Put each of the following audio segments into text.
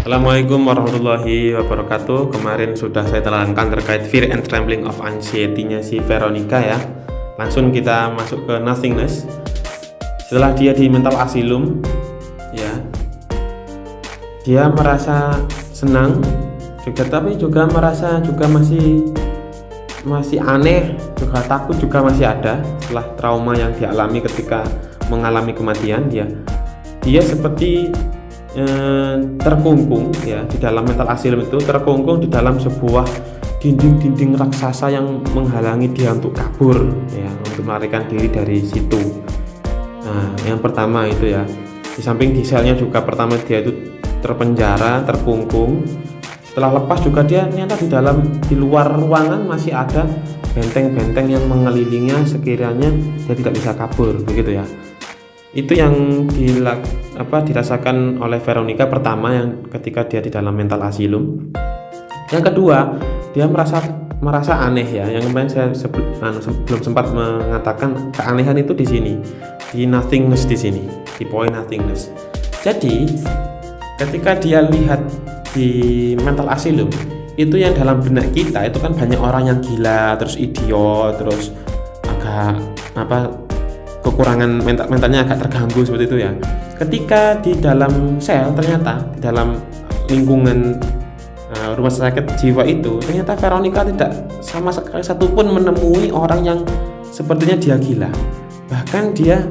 Assalamualaikum warahmatullahi wabarakatuh. Kemarin sudah saya terangkan terkait fear and trembling of anxiety-nya si Veronica ya. Langsung kita masuk ke nothingness. Setelah dia di mental asylum ya, dia merasa senang juga, tapi juga merasa juga masih aneh, juga takut juga masih ada setelah trauma yang dialami ketika mengalami kematian. Dia seperti terkungkung ya di dalam mental asylum itu, terkungkung di dalam sebuah dinding-dinding raksasa yang menghalangi dia untuk kabur ya, untuk melarikan diri dari situ. Nah, yang pertama itu ya, di samping di selnya juga pertama dia itu terpenjara, terkungkung. Setelah lepas juga dia ternyata di luar ruangan masih ada benteng-benteng yang mengelilinginya sekiranya dia tidak bisa kabur begitu ya. Itu yang dirasakan oleh Veronica pertama, yang ketika dia di dalam mental asylum. Yang kedua, dia merasa aneh ya. Yang kemarin saya belum sempat mengatakan keanehan itu di sini, di nothingness, di sini di point nothingness. Jadi ketika dia lihat di mental asylum itu, yang dalam benak kita itu kan banyak orang yang gila, terus idiot, terus agak kekurangan mentalnya agak terganggu seperti itu ya. Ketika di dalam sel, ternyata di dalam lingkungan rumah sakit jiwa itu, ternyata Veronica tidak sama sekali satupun menemui orang yang sepertinya dia gila. Bahkan dia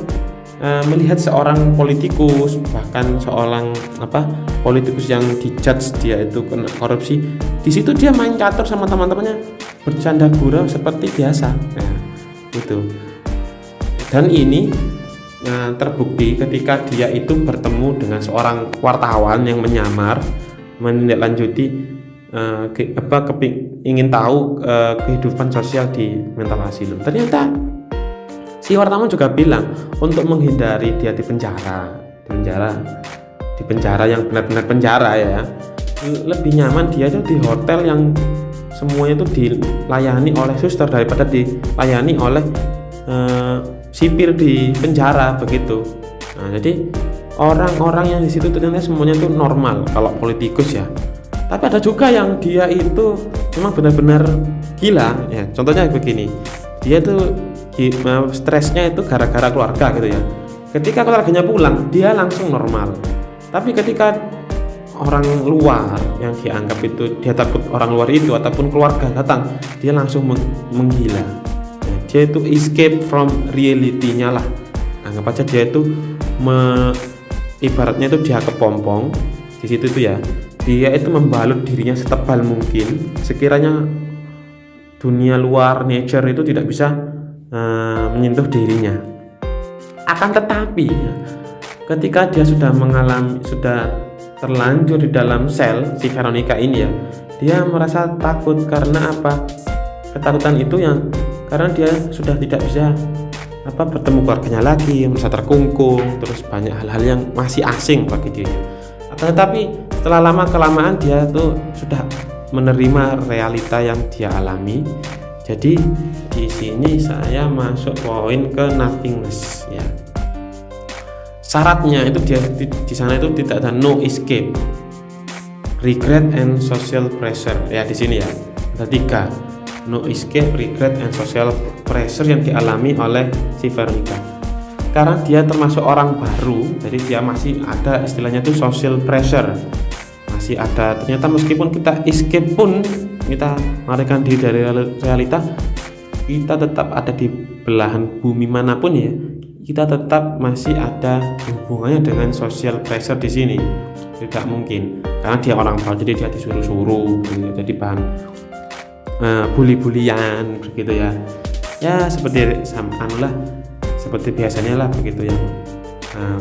melihat seorang politikus, bahkan seorang politikus yang dijudge dia itu kena korupsi, di situ dia main catur sama teman-temannya, bercanda gurau seperti biasa. Nah, itu. Dan ini terbukti ketika dia itu bertemu dengan seorang wartawan yang menyamar menindaklanjuti ingin tahu kehidupan sosial di mental asylum. Ternyata si wartawan juga bilang untuk menghindari dia di penjara yang benar-benar penjara ya, lebih nyaman dia itu di hotel yang semuanya itu dilayani oleh suster daripada dilayani oleh sipir di penjara begitu. Nah, jadi orang-orang yang di situ ternyata semuanya itu normal kalau politikus ya. Tapi ada juga yang dia itu memang benar-benar gila ya. Contohnya begini, dia tuh stresnya itu gara-gara keluarga gitu ya. Ketika keluarganya pulang, dia langsung normal. Tapi ketika orang luar yang dianggap itu, dia takut orang luar itu ataupun keluarga datang, dia langsung menggila. Dia itu escape from reality-nya lah. Anggap aja dia itu ibaratnya itu dia kepompong di situ itu ya. Dia itu membalut dirinya setebal mungkin sekiranya dunia luar, nature itu tidak bisa menyentuh dirinya. Akan tetapi ketika dia sudah terlanjur di dalam sel si Veronica ini ya, dia merasa takut. Karena apa? Ketakutan itu karena dia sudah tidak bisa bertemu keluarganya lagi, merasa terkungkung, terus banyak hal-hal yang masih asing bagi dirinya. Tetapi setelah lama kelamaan dia tuh sudah menerima realita yang dia alami. Jadi di sini saya masuk poin ke nothingness ya. Syaratnya itu dia di sana itu tidak ada no escape, regret and social pressure ya. Di sini ya ada 3. No escape, regret, and social pressure yang dialami oleh si Veronica. Karena dia termasuk orang baru, jadi dia masih ada istilahnya itu social pressure. Masih ada, ternyata meskipun kita escape pun, kita melarikan diri dari realita, kita tetap ada di belahan bumi manapun ya, kita tetap masih ada hubungannya dengan social pressure di sini. Tidak mungkin, karena dia orang baru, jadi dia disuruh-suruh, jadi bahan bully-bulian begitu ya. Ya seperti seperti biasanya lah begitu yang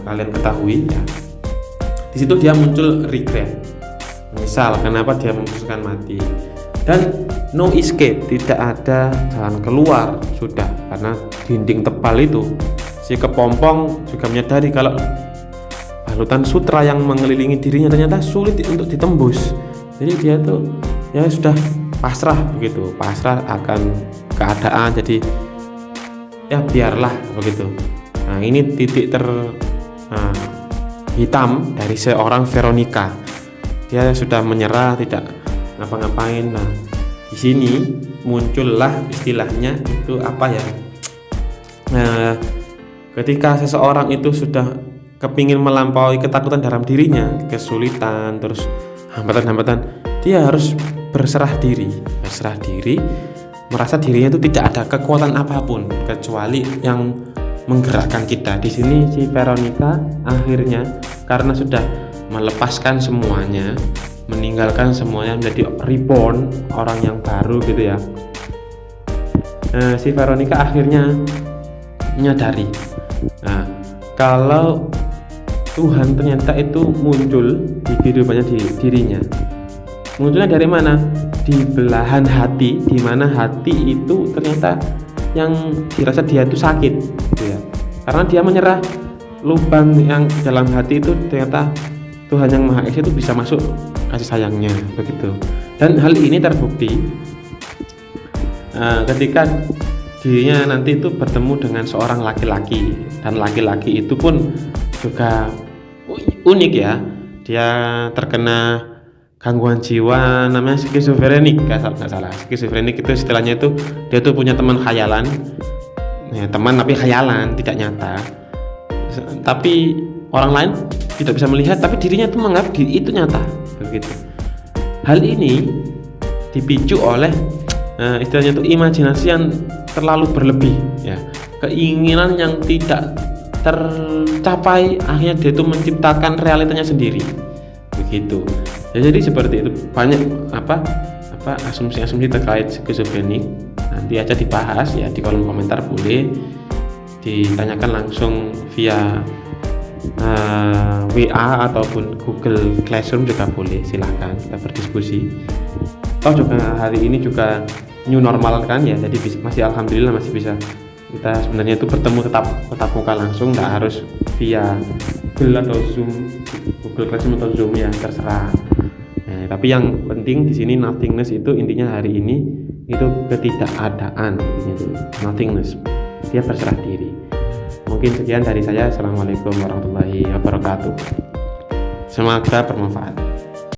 kalian ketahui ya. Di situ dia muncul regret, misal kenapa dia memutuskan mati. Dan no escape, tidak ada jalan keluar sudah, karena dinding tebal itu. Si kepompong juga menyadari kalau balutan sutra yang mengelilingi dirinya ternyata sulit untuk ditembus. Jadi dia tuh ya sudah pasrah begitu, pasrah akan keadaan. Jadi ya biarlah begitu. Nah, ini titik hitam dari seorang Veronica. dia sudah menyerah, tidak ngapa-ngapain. Nah, di sini muncullah istilahnya itu apa ya? Nah, ketika seseorang itu sudah kepingin melampaui ketakutan dalam dirinya, kesulitan, terus hambatan-hambatan, dia harus berserah diri, merasa dirinya itu tidak ada kekuatan apapun kecuali yang menggerakkan kita. Di sini si Veronica akhirnya karena sudah melepaskan semuanya, meninggalkan semuanya, menjadi reborn, orang yang baru gitu ya. Si Veronica akhirnya menyadari, nah, kalau Tuhan ternyata itu muncul di kehidupannya, di dirinya. Munculnya dari mana? Di belahan hati, di mana hati itu ternyata yang dirasa dia itu sakit gitu ya. Karena dia menyerah, lubang yang dalam hati itu ternyata Tuhan yang Maha Esa itu bisa masuk kasih sayangnya begitu. Dan hal ini terbukti ketika dirinya nanti itu bertemu dengan seorang laki-laki, dan laki-laki itu pun juga unik ya. Dia terkena gangguan jiwa namanya skizofrenik, nggak salah. Skizofrenik itu istilahnya itu dia tuh punya teman khayalan, ya, teman tapi khayalan, tidak nyata. Tapi orang lain tidak bisa melihat, tapi dirinya itu menganggap itu nyata begitu. Hal ini dipicu oleh istilahnya itu imajinasi yang terlalu berlebih ya, keinginan yang tidak tercapai, akhirnya dia itu menciptakan realitanya sendiri begitu ya. Jadi seperti itu, banyak asumsi-asumsi terkait skizofrenik, nanti aja dibahas ya di kolom komentar, boleh ditanyakan langsung via WA ataupun Google Classroom juga boleh, silahkan kita berdiskusi. Juga hari ini juga new normal kan ya, jadi masih alhamdulillah masih bisa kita sebenarnya itu bertemu tetap muka langsung, nggak harus via Google atau Zoom, Google Classroom atau Zoom ya, terserah. Tapi yang penting di sini nothingness itu intinya hari ini itu ketidakadaan, intinya itu nothingness, dia berserah diri. Mungkin sekian dari saya. Assalamualaikum warahmatullahi wabarakatuh. Semoga bermanfaat.